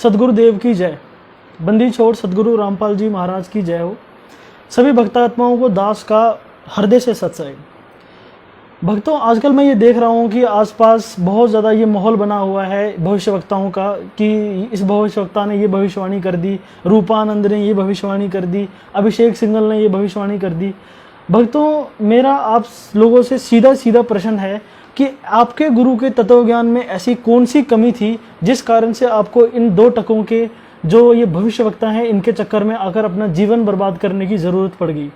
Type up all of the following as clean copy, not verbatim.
सदगुरुदेव की जय। बंदी छोड़ सदगुरु रामपाल जी महाराज की जय हो। सभी भक्तात्माओं को दास का हृदय से सत्संग। भक्तों, आजकल मैं ये देख रहा हूँ कि आसपास बहुत ज़्यादा ये माहौल बना हुआ है भविष्यवक्ताओं का कि इस भविष्यवक्ता ने ये भविष्यवाणी कर दी, रूपानंद ने ये भविष्यवाणी कर दी, अभिषेक सिंघल ने ये भविष्यवाणी कर दी। भक्तों, मेरा आप लोगों से सीधा सीधा प्रश्न है कि आपके गुरु के तत्वज्ञान में ऐसी कौन सी कमी थी जिस कारण से आपको इन दो टकों के जो ये भविष्यवक्ता हैं इनके चक्कर में आकर अपना जीवन बर्बाद करने की ज़रूरत पड़ गई।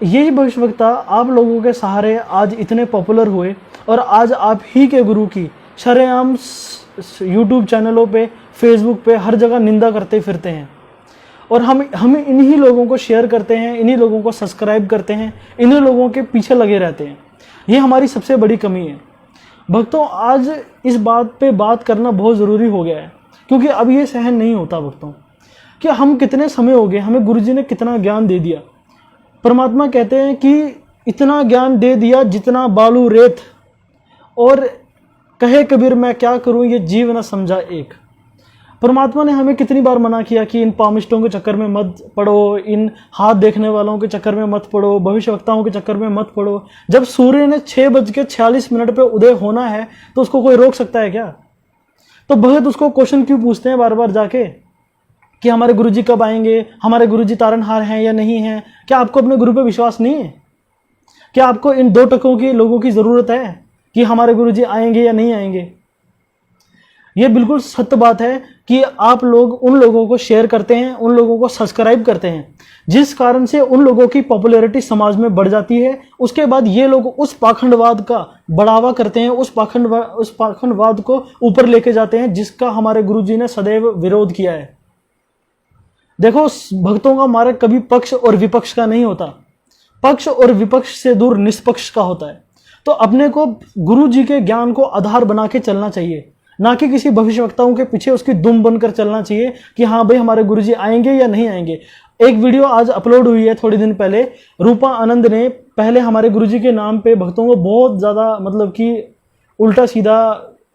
यही भविष्यवक्ता आप लोगों के सहारे आज इतने पॉपुलर हुए और आज आप ही के गुरु की शरेआम यूट्यूब चैनलों पे, फेसबुक पे हर जगह निंदा करते फिरते हैं और हम इन्हीं लोगों को शेयर करते हैं, इन्हीं लोगों को सब्सक्राइब करते हैं, इन्हीं लोगों के पीछे लगे रहते हैं। ये हमारी सबसे बड़ी कमी है। भक्तों, आज इस बात पे बात करना बहुत ज़रूरी हो गया है क्योंकि अब ये सहन नहीं होता भक्तों कि हम कितने समय हो गए, हमें गुरुजी ने कितना ज्ञान दे दिया। परमात्मा कहते हैं कि इतना ज्ञान दे दिया जितना बालू रेत, और कहे कबीर मैं क्या करूं ये जीव न समझा एक। परमात्मा ने हमें कितनी बार मना किया कि इन पामिष्टों के चक्कर में मत पड़ो, इन हाथ देखने वालों के चक्कर में मत पड़ो, भविष्यवक्ताओं के चक्कर में मत पड़ो। जब सूर्य ने 6:46 पे उदय होना है तो उसको कोई रोक सकता है क्या? तो भगत उसको क्वेश्चन क्यों पूछते हैं बार बार जाके कि हमारे गुरुजी कब आएंगे, हमारे गुरुजी तारनहार हैं या नहीं हैं? क्या आपको अपने गुरु पे विश्वास नहीं है? क्या आपको इन दो टकों के लोगों की ज़रूरत है कि हमारे गुरुजी आएंगे या नहीं आएंगे? ये बिल्कुल सत्य बात है कि आप लोग उन लोगों को शेयर करते हैं, उन लोगों को सब्सक्राइब करते हैं, जिस कारण से उन लोगों की पॉपुलैरिटी समाज में बढ़ जाती है। उसके बाद ये लोग उस पाखंडवाद का बढ़ावा करते हैं, उस पाखंडवाद को ऊपर लेके जाते हैं जिसका हमारे गुरुजी ने सदैव विरोध किया है। देखो, भक्तों का मार्ग कभी पक्ष और विपक्ष का नहीं होता, पक्ष और विपक्ष से दूर निष्पक्ष का होता है। तो अपने को गुरुजी के ज्ञान को आधार बना के चलना चाहिए, ना कि किसी भविष्यवक्ताओं के पीछे उसकी दुम बनकर चलना चाहिए कि हाँ भाई हमारे गुरुजी आएंगे या नहीं आएंगे। एक वीडियो आज अपलोड हुई है थोड़ी दिन पहले, रूपा आनंद ने पहले हमारे गुरुजी के नाम पे भक्तों को बहुत ज़्यादा मतलब कि उल्टा सीधा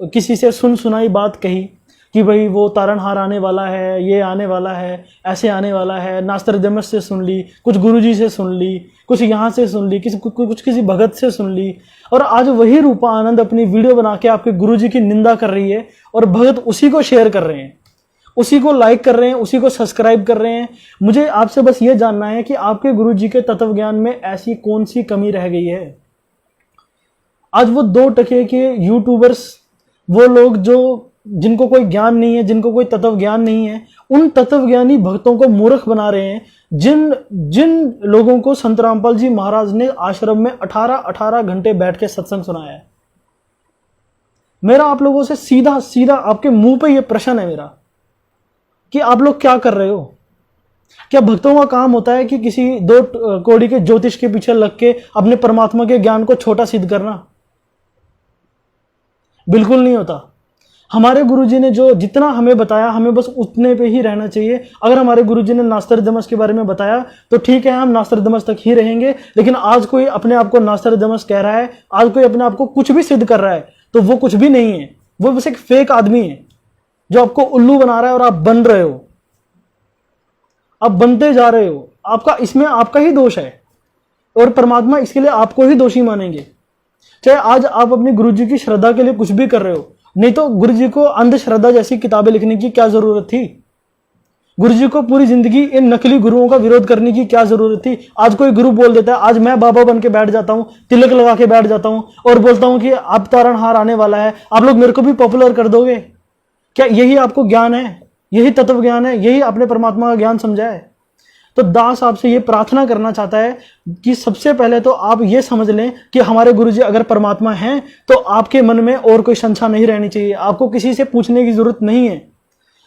किसी से सुनाई बात कही कि भाई वो तारनहार आने वाला है, ये आने वाला है, ऐसे आने वाला है। नास्त्रदमस से सुन ली, कुछ गुरुजी से सुन ली, कुछ यहाँ से सुन ली, किसी भगत से सुन ली, और आज वही रूपा आनंद अपनी वीडियो बना के आपके गुरुजी की निंदा कर रही है और भगत उसी को शेयर कर रहे हैं, उसी को लाइक कर रहे हैं, उसी को सब्सक्राइब कर रहे हैं। मुझे आपसे बस ये जानना है कि आपके गुरुजी के तत्व ज्ञान में ऐसी कौन सी कमी रह गई है? आज वो दो टके के यूट्यूबर्स, वो लोग जो जिनको कोई ज्ञान नहीं है, जिनको कोई तत्व ज्ञान नहीं है, उन तत्वज्ञानी भक्तों को मूर्ख बना रहे हैं। जिन लोगों को संत रामपाल जी महाराज ने आश्रम में 18 घंटे बैठ के सत्संग सुनाया है। मेरा आप लोगों से सीधा सीधा आपके मुंह पे ये प्रश्न है मेरा कि आप लोग क्या कर रहे हो? क्या भक्तों का काम होता है कि किसी दो कौड़ी के ज्योतिष के पीछे लग के अपने परमात्मा के ज्ञान को छोटा सिद्ध करना? बिल्कुल नहीं होता। हमारे गुरुजी ने जो जितना हमें बताया, हमें बस उतने पे ही रहना चाहिए। अगर हमारे गुरुजी ने नास्त्रदमस के बारे में बताया तो ठीक है, हम नास्त्रदमस तक ही रहेंगे। लेकिन आज कोई अपने आप को नास्त्रदमस कह रहा है, आज कोई अपने आप को कुछ भी सिद्ध कर रहा है, तो वो कुछ भी नहीं है, वो बस एक फेक आदमी है जो आपको उल्लू बना रहा है और आप बन रहे हो, आप बनते जा रहे हो। इसमें आपका ही दोष है और परमात्मा इसके लिए आपको ही दोषी मानेंगे। चाहे आज आप अपनी गुरुजी की श्रद्धा के लिए कुछ भी कर रहे हो, नहीं तो गुरुजी को अंधश्रद्धा जैसी किताबें लिखने की क्या जरूरत थी? गुरुजी को पूरी जिंदगी इन नकली गुरुओं का विरोध करने की क्या जरूरत थी? आज कोई गुरु बोल देता है, आज मैं बाबा बन के बैठ जाता हूं, तिलक लगा के बैठ जाता हूं और बोलता हूं कि अब तारणहार आने वाला है, आप लोग मेरे को भी पॉपुलर कर दोगे। क्या यही आपको ज्ञान है? यही तत्व ज्ञान है? यही आपने परमात्मा का ज्ञान समझा है? तो दास आपसे ये प्रार्थना करना चाहता है कि सबसे पहले तो आप ये समझ लें कि हमारे गुरुजी अगर परमात्मा हैं तो आपके मन में और कोई शंका नहीं रहनी चाहिए। आपको किसी से पूछने की जरूरत नहीं है।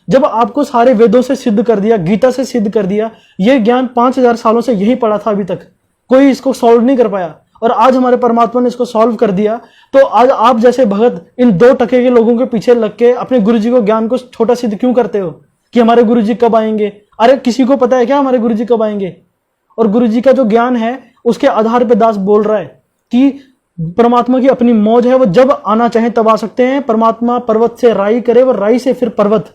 जब आपको सारे वेदों से सिद्ध कर दिया, गीता से सिद्ध कर दिया, ये ज्ञान 5000 सालों से यही पड़ा था, अभी तक कोई इसको सॉल्व नहीं कर पाया, और आज हमारे परमात्मा ने इसको सॉल्व कर दिया। तो आज आप जैसे भगत इन दो टके के लोगों के पीछे लग के अपने गुरुजी को ज्ञान को छोटा सिद्ध क्यों करते हो कि हमारे गुरुजी कब आएंगे? अरे किसी को पता है क्या हमारे गुरुजी कब आएंगे? और गुरुजी का जो ज्ञान है उसके आधार पे दास बोल रहा है कि परमात्मा की अपनी मौज है, वो जब आना चाहे तब आ सकते हैं। परमात्मा पर्वत से राई करे, वो राई से फिर पर्वत,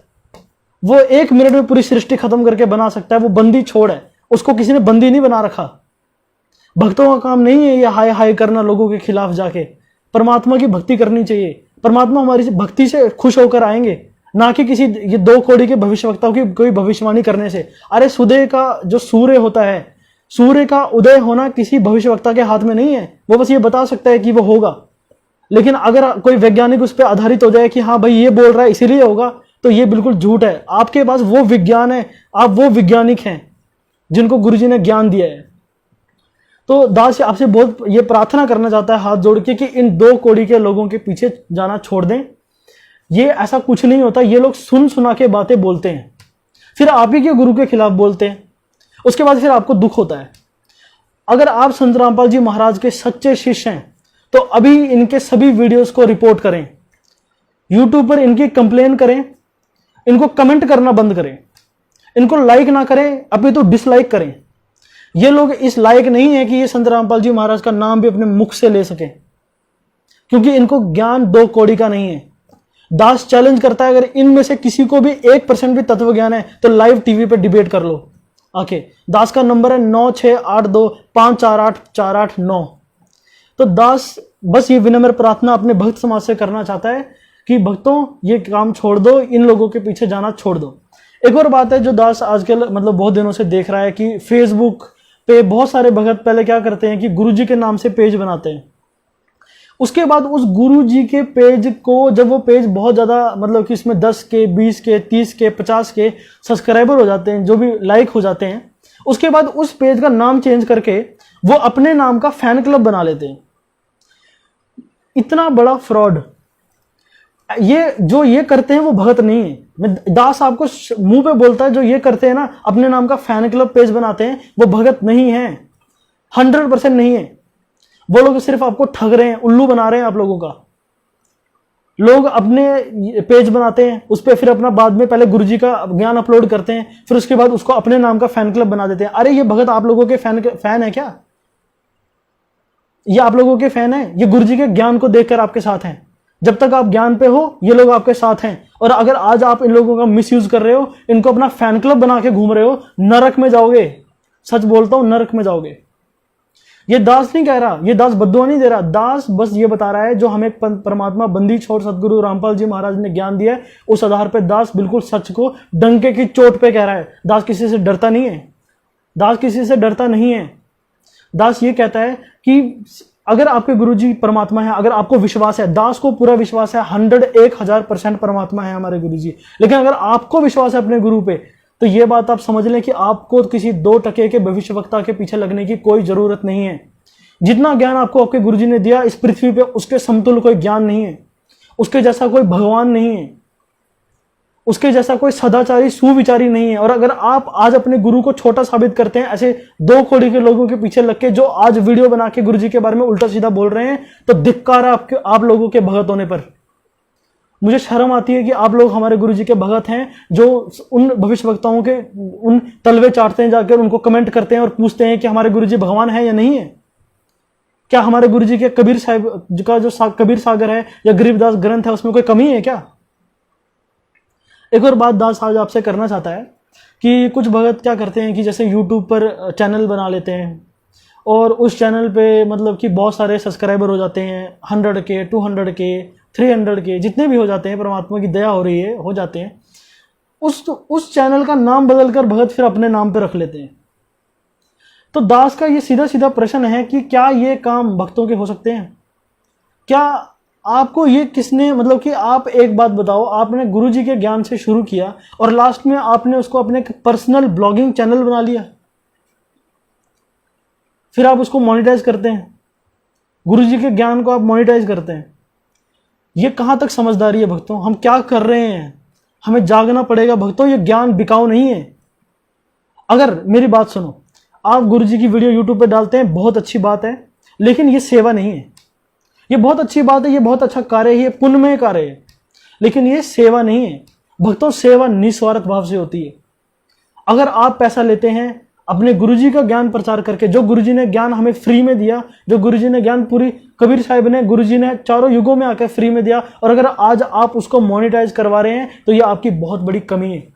वो 1 मिनट में पूरी सृष्टि खत्म करके बना सकता है। वो बंदी छोड़ है, उसको किसी ने बंदी नहीं बना रखा। भक्तों का काम नहीं है ये हाय हाय करना लोगों के खिलाफ जाके। परमात्मा की भक्ति करनी चाहिए। परमात्मा हमारी भक्ति से खुश होकर आएंगे, ना कि किसी ये 2 कौड़ी के भविष्यवक्ताओं की कोई भविष्यवाणी करने से। अरे सूर्य का जो सूर्य होता है, सूर्य का उदय होना किसी भविष्यवक्ता के हाथ में नहीं है। वो बस ये बता सकता है कि वो होगा। लेकिन अगर कोई वैज्ञानिक उस पर आधारित हो जाए कि हाँ भाई ये बोल रहा है इसीलिए होगा, तो ये बिल्कुल झूठ है। आपके पास वो विज्ञान है, आप वो वैज्ञानिक हैं जिनको गुरुजी ने ज्ञान दिया है। तो दास आपसे बहुत ये प्रार्थना करना चाहता है हाथ जोड़ के कि इन 2 कौड़ी के लोगों के पीछे जाना छोड़ दें। ये ऐसा कुछ नहीं होता। ये लोग सुन सुना के बातें बोलते हैं, फिर आप ही के गुरु के खिलाफ बोलते हैं, उसके बाद फिर आपको दुख होता है। अगर आप संत रामपाल जी महाराज के सच्चे शिष्य हैं तो अभी इनके सभी वीडियोस को रिपोर्ट करें, यूट्यूब पर इनकी कंप्लेन करें, इनको कमेंट करना बंद करें, इनको लाइक ना करें, अभी तो डिसलाइक करें। ये लोग इस लायक नहीं है कि ये संत रामपाल जी महाराज का नाम भी अपने मुख से ले सके, क्योंकि इनको ज्ञान 2 कौड़ी का नहीं है। दास चैलेंज करता है, अगर इनमें से किसी को भी 1% भी तत्व ज्ञान है तो लाइव टीवी पे डिबेट कर लो आके। दास का नंबर है 9682548489। तो दास बस ये विनम्र प्रार्थना अपने भक्त समाज से करना चाहता है कि भक्तों ये काम छोड़ दो, इन लोगों के पीछे जाना छोड़ दो। एक और बात है जो दास आजकल मतलब बहुत दिनों से देख रहा है कि फेसबुक पे बहुत सारे भगत पहले क्या करते हैं कि गुरुजी के नाम से पेज बनाते हैं। उसके बाद उस गुरुजी के पेज को, जब वो पेज बहुत ज्यादा मतलब कि इसमें 10 के 20 के 30 के 50 के सब्सक्राइबर हो जाते हैं, जो भी लाइक हो जाते हैं, उसके बाद उस पेज का नाम चेंज करके वो अपने नाम का फैन क्लब बना लेते हैं। इतना बड़ा फ्रॉड। ये जो ये करते हैं वो भगत नहीं है। मैं दास आपको मुंह पे बोलता है, जो ये करते हैं ना, अपने नाम का फैन क्लब पेज बनाते हैं, वो भगत नहीं है, 100% नहीं है। वो लोग सिर्फ आपको ठग रहे हैं, उल्लू बना रहे हैं आप लोगों का। लोग अपने पेज बनाते हैं, उस पर फिर अपना बाद में पहले गुरुजी का ज्ञान अपलोड करते हैं, फिर उसके बाद उसको अपने नाम का फैन क्लब बना देते हैं। अरे ये भगत आप लोगों के फैन है क्या? ये आप लोगों के फैन है? ये गुरुजी के ज्ञान को देखकर आपके साथ हैं। जब तक आप ज्ञान पे हो ये लोग आपके साथ हैं, और अगर आज आप इन लोगों का मिसयूज कर रहे हो, इनको अपना फैन क्लब बना के घूम रहे हो, नरक में जाओगे। सच बोलता हूं, नरक में जाओगे। ये दास नहीं कह रहा, ये दास बद्दुआ नहीं दे रहा। दास बस ये बता रहा है जो हमें परमात्मा बंदी छोड़ सदगुरु रामपाल जी महाराज ने ज्ञान दिया है, उस आधार पे दास बिल्कुल सच को डंके की चोट पे कह रहा है। दास किसी से डरता नहीं है, दास किसी से डरता नहीं है। दास ये कहता है कि अगर आपके गुरुजी परमात्मा है, अगर आपको विश्वास है, दास को पूरा विश्वास है, 100-1000% परमात्मा है हमारे गुरुजी, लेकिन अगर आपको विश्वास है अपने गुरु पे, तो ये बात आप समझ लें कि आपको किसी 2% के भविष्यवक्ता के पीछे लगने की कोई जरूरत नहीं है। जितना ज्ञान आपको आपके गुरुजी ने दिया इस पृथ्वी पे, उसके समतुल्य कोई ज्ञान नहीं है, उसके जैसा कोई भगवान नहीं है, उसके जैसा कोई सदाचारी सुविचारी नहीं है। और अगर आप आज अपने गुरु को छोटा साबित करते हैं ऐसे 2 कौड़ी के लोगों के पीछे लग के, जो आज वीडियो बना के गुरुजी के बारे में उल्टा सीधा बोल रहे हैं, तो धिक्कार है आप लोगों के भगत होने पर। मुझे शर्म आती है कि आप लोग हमारे गुरुजी के भगत हैं, जो उन भविष्यवक्ताओं के उन तलवे चाटते हैं, जाकर उनको कमेंट करते हैं और पूछते हैं कि हमारे गुरुजी भगवान है या नहीं है। क्या हमारे गुरुजी के कबीर साहब का जो कबीर सागर है या गरीबदास ग्रंथ है, उसमें कोई कमी है क्या? एक और बात दास आज आपसे करना चाहता है कि कुछ भगत क्या करते हैं कि जैसे यूट्यूब पर चैनल बना लेते हैं और उस चैनल पे मतलब कि बहुत सारे सब्सक्राइबर हो जाते हैं, 100 के 200 के 300 के जितने भी हो जाते हैं, परमात्मा की दया हो रही है, हो जाते हैं। उस चैनल का नाम बदलकर भगत फिर अपने नाम पे रख लेते हैं। तो दास का ये सीधा सीधा प्रश्न है कि क्या ये काम भक्तों के हो सकते हैं? क्या आपको ये किसने, मतलब कि आप एक बात बताओ, आपने गुरुजी के ज्ञान से शुरू किया और लास्ट में आपने उसको अपने पर्सनल ब्लॉगिंग चैनल बना लिया, फिर आप उसको मोनेटाइज करते हैं, गुरुजी के ज्ञान को आप मोनेटाइज करते हैं। ये कहां तक समझदारी है भक्तों? हम क्या कर रहे हैं? हमें जागना पड़ेगा भक्तों, ये ज्ञान बिकाऊ नहीं है। अगर मेरी बात सुनो, आप गुरुजी की वीडियो यूट्यूब पे डालते हैं, बहुत अच्छी बात है, लेकिन ये सेवा नहीं है। ये बहुत अच्छी बात है, ये बहुत अच्छा कार्य है, ये पुण्यमय कार्य है, लेकिन ये सेवा नहीं है भक्तों। सेवा निस्वार्थ भाव से होती है। अगर आप पैसा लेते हैं, अपने गुरुजी का ज्ञान प्रचार करके, जो गुरुजी ने ज्ञान हमें फ्री में दिया, जो गुरुजी ने ज्ञान पूरी कबीर साहिब ने, गुरुजी ने चारों युगों में आकर फ्री में दिया, और अगर आज आप उसको मोनेटाइज करवा रहे हैं तो ये आपकी बहुत बड़ी कमी है।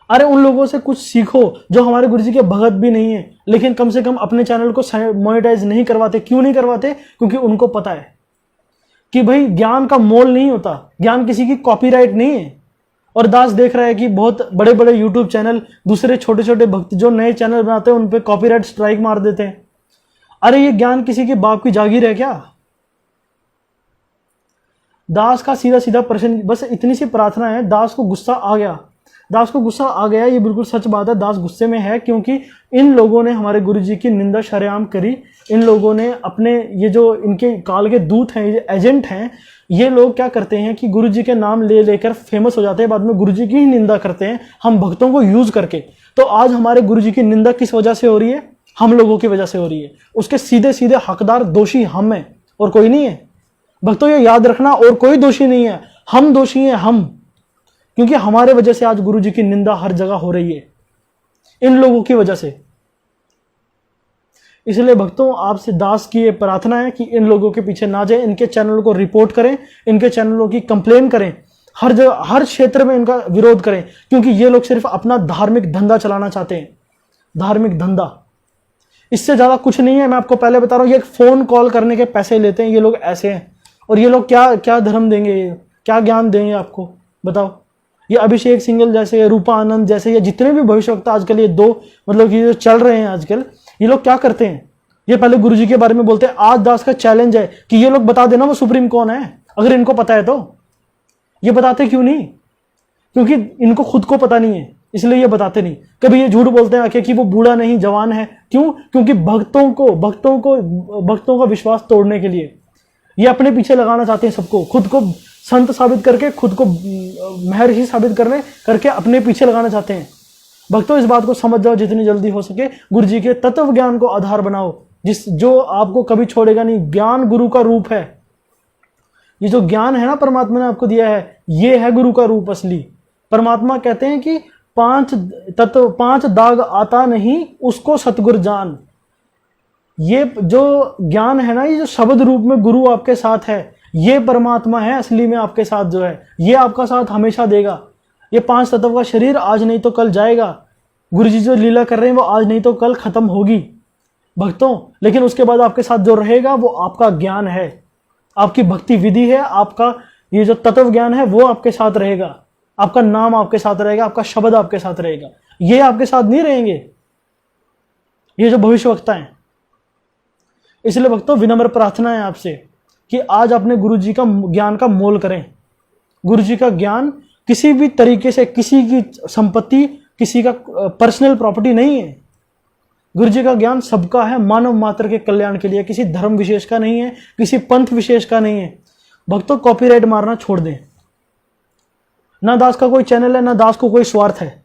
अरे उन लोगों से कुछ सीखो जो हमारे गुरुजी के भगत भी नहीं है, लेकिन कम से कम अपने चैनल को मोनेटाइज नहीं करवाते। क्यों नहीं करवाते? क्योंकि उनको पता है कि भाई ज्ञान का मोल नहीं होता, ज्ञान किसी की कॉपीराइट नहीं है। और दास देख रहा है कि बहुत बड़े बड़े यूट्यूब चैनल, दूसरे छोटे छोटे भक्त जो नए चैनल बनाते हैं उन पे कॉपीराइट स्ट्राइक मार देते हैं। अरे ये ज्ञान किसी के बाप की जागीर है क्या? दास का सीधा सीधा प्रश्न, बस इतनी सी प्रार्थना है। दास को गुस्सा आ गया, दास को गुस्सा आ गया, ये बिल्कुल सच बात है। दास गुस्से में है क्योंकि इन लोगों ने हमारे गुरुजी की निंदा शरेआम करी। इन लोगों ने अपने, ये जो इनके काल के दूत हैं, ये एजेंट हैं, ये लोग क्या करते हैं कि गुरुजी के नाम ले लेकर फेमस हो जाते हैं, बाद में गुरुजी की ही निंदा करते हैं हम भक्तों को यूज करके। तो आज हमारे गुरुजी की निंदा किस वजह से हो रही है? हम लोगों की वजह से हो रही है। उसके सीधे सीधे हकदार दोषी हम हैं और कोई नहीं है। भक्तों ये याद रखना, और कोई दोषी नहीं है, हम दोषी हैं हम, क्योंकि हमारे वजह से आज गुरुजी की निंदा हर जगह हो रही है, इन लोगों की वजह से। इसलिए भक्तों आपसे दास की ये प्रार्थना है कि इन लोगों के पीछे ना जाए, इनके चैनल को रिपोर्ट करें, इनके चैनलों की कंप्लेन करें, हर जगह हर क्षेत्र में इनका विरोध करें, क्योंकि ये लोग सिर्फ अपना धार्मिक धंधा चलाना चाहते हैं। धार्मिक धंधा, इससे ज्यादा कुछ नहीं है। मैं आपको पहले बता रहा हूं, ये एक फोन कॉल करने के पैसे लेते हैं ये लोग, ऐसे हैं। और ये लोग क्या क्या धर्म देंगे, क्या ज्ञान देंगे आपको, बताओ? ये अभिषेक सिंघल जैसे, रूपा आनंद जैसे, ये जितने भी भविष्यवक्ता आजकल, ये दो मतलब कि जो चल रहे हैं आजकल, ये लोग क्या करते हैं? ये पहले गुरुजी के बारे में बोलते हैं। आज दास का चैलेंज है कि ये लोग बता देना वो सुप्रीम कौन है, अगर इनको पता है तो। ये बताते क्यों नहीं? क्योंकि इनको खुद को पता नहीं है, इसलिए ये बताते नहीं। कभी ये झूठ बोलते हैं आके कि वो बूढ़ा नहीं जवान है। क्यों? क्योंकि भक्तों का विश्वास तोड़ने के लिए ये अपने पीछे लगाना चाहते हैं सबको, खुद को संत साबित करके, खुद को महर्षि साबित करके अपने पीछे लगाना चाहते हैं। भक्तों इस बात को समझ जाओ जितनी जल्दी हो सके। गुरुजी के तत्व ज्ञान को आधार बनाओ, जो आपको कभी छोड़ेगा नहीं। ज्ञान गुरु का रूप है। ये जो ज्ञान है ना परमात्मा ने आपको दिया है, ये है गुरु का रूप असली। परमात्मा कहते हैं कि 5 दाग आता नहीं उसको सतगुर जान। ये जो ज्ञान है ना, ये जो शब्द रूप में गुरु आपके साथ है, ये परमात्मा है असली में आपके साथ जो है, ये आपका साथ हमेशा देगा। ये 5 तत्व का शरीर आज नहीं तो कल जाएगा। गुरुजी जो लीला कर रहे हैं वो आज नहीं तो कल खत्म होगी भक्तों, लेकिन उसके बाद आपके साथ जो रहेगा वो आपका ज्ञान है, आपकी भक्ति विधि है, आपका ये जो तत्व ज्ञान है वो आपके साथ रहेगा, आपका नाम आपके साथ रहेगा, आपका शब्द आपके साथ रहेगा। ये आपके साथ नहीं रहेंगे ये जो भविष्यवक्ता हैं। इसलिए भक्तों विनम्र प्रार्थना है आपसे कि आज अपने गुरुजी का ज्ञान का मोल करें। गुरुजी का ज्ञान किसी भी तरीके से किसी की संपत्ति, किसी का पर्सनल प्रॉपर्टी नहीं है। गुरुजी का ज्ञान सबका है, मानव मात्र के कल्याण के लिए, किसी धर्म विशेष का नहीं है, किसी पंथ विशेष का नहीं है। भक्तों कॉपीराइट मारना छोड़ दें। ना दास का कोई चैनल है, ना दास को कोई स्वार्थ है,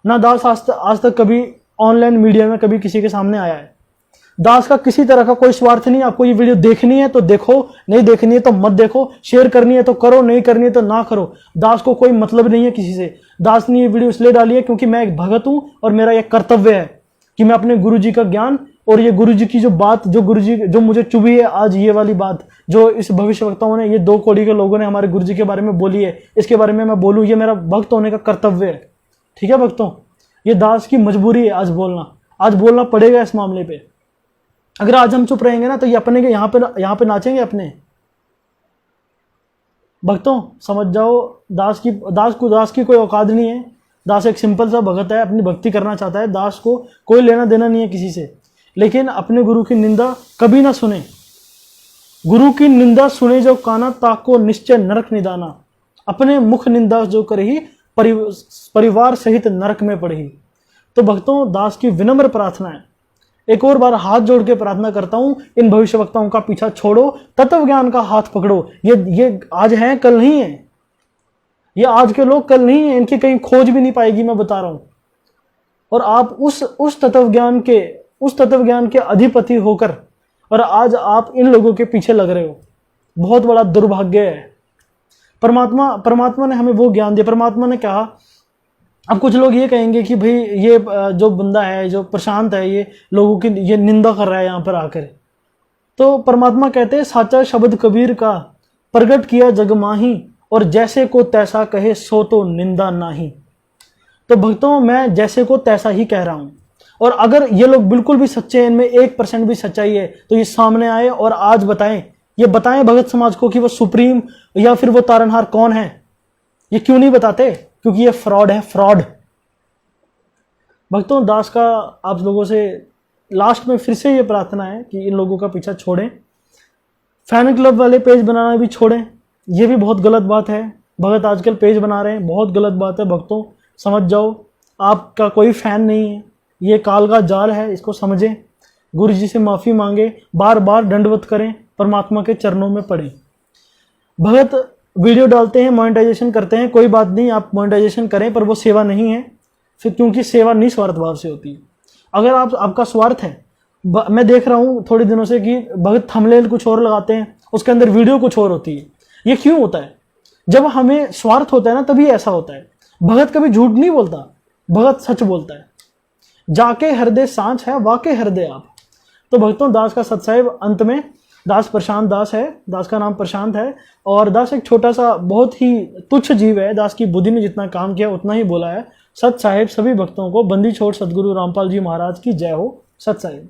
ना दास आज तक कभी ऑनलाइन मीडिया में कभी किसी के सामने आया है। दास का किसी तरह का कोई स्वार्थ नहीं। आपको ये वीडियो देखनी है तो देखो, नहीं देखनी है तो मत देखो, शेयर करनी है तो करो, नहीं करनी है तो ना करो। दास को कोई मतलब नहीं है किसी से। दास ने ये वीडियो इसलिए डाली है क्योंकि मैं एक भगत हूं और मेरा यह कर्तव्य है कि मैं अपने गुरुजी का ज्ञान और ये गुरुजी की जो बात, जो मुझे चुभी है आज, ये वाली बात जो इस भविष्यवक्ताओं ने, ये 2 कौड़ी के लोगों ने हमारे गुरुजी के बारे में बोली है, इसके बारे में मैं बोलूं, ये मेरा भक्त होने का कर्तव्य है। ठीक है भक्तों, ये दास की मजबूरी है आज बोलना, आज बोलना पड़ेगा इस मामले पे। अगर आज हम चुप रहेंगे ना तो ये अपने के यहाँ पे नाचेंगे अपने। भक्तों समझ जाओ, दास की कोई औकात नहीं है। दास एक सिंपल सा भगत है, अपनी भक्ति करना चाहता है। दास को कोई लेना देना नहीं है किसी से, लेकिन अपने गुरु की निंदा कभी ना सुने। गुरु की निंदा सुने जो काना, ताको निश्चय नरक निदाना। अपने मुख निंदा जो करही, परिवार सहित नरक में पड़ही। तो भक्तों दास की विनम्र प्रार्थना है, एक और बार हाथ जोड़ के प्रार्थना करता हूं, इन भविष्यवक्ताओं का पीछा छोड़ो, तत्व ज्ञान का हाथ पकड़ो। ये आज हैं कल नहीं है, ये आज के लोग कल नहीं है, इनकी कहीं खोज भी नहीं पाएगी, मैं बता रहा हूं। और आप उस तत्व ज्ञान के अधिपति होकर और आज आप इन लोगों के पीछे लग रहे हो, बहुत बड़ा दुर्भाग्य है। परमात्मा ने हमें वो ज्ञान दिया। परमात्मा ने कहा अब कुछ लोग ये कहेंगे कि भाई ये जो बंदा है, जो प्रशांत है, ये लोगों की ये निंदा कर रहा है यहाँ पर आकर। तो परमात्मा कहते हैं साचा शब्द कबीर का, प्रगट किया जग माही, और जैसे को तैसा कहे सो तो निंदा नाही। तो भक्तों, मैं जैसे को तैसा ही कह रहा हूं, और अगर ये लोग बिल्कुल भी सच्चे हैं, इनमें 1% भी सच्चाई है, तो ये सामने आए और आज बताएं, ये बताएं भगत समाज को कि वो सुप्रीम या फिर वो तारनहार कौन है। ये क्यों नहीं बताते? क्योंकि ये फ्रॉड है, फ्रॉड। भक्तों, दास का आप लोगों से लास्ट में फिर से ये प्रार्थना है कि इन लोगों का पीछा छोड़ें, फैन क्लब वाले पेज बनाना भी छोड़ें। ये भी बहुत गलत बात है। भगत आजकल पेज बना रहे हैं, बहुत गलत बात है। भक्तों समझ जाओ, आपका कोई फैन नहीं है, ये काल का जाल है, इसको समझें। गुरु जी से माफ़ी मांगे, बार बार दंडवत करें, परमात्मा के चरणों में पड़ें। भगत वीडियो डालते हैं, मोनेटाइजेशन करते हैं, कोई बात नहीं, आप मोनेटाइजेशन करें, पर वो सेवा नहीं है फिर, क्योंकि सेवा निस्वार्थ भाव से होती है। अगर आपका स्वार्थ है, मैं देख रहा हूं थोड़े दिनों से कि भगत थंबनेल कुछ और लगाते हैं, उसके अंदर वीडियो कुछ और होती है। ये क्यों होता है? जब हमें स्वार्थ होता है ना, तभी ऐसा होता है। भगत कभी झूठ नहीं बोलता, भगत सच बोलता है। जाके हृदय सांच है, वाके हृदय आप। तो भक्तों, दास का सत्साहिब अंत में, दास प्रशांत दास है, दास का नाम प्रशांत है, और दास एक छोटा सा बहुत ही तुच्छ जीव है। दास की बुद्धि ने जितना काम किया उतना ही बोला है। सत साहिब सभी भक्तों को बंदी छोड़ सदगुरु रामपाल जी महाराज की जय हो। सत साहिब।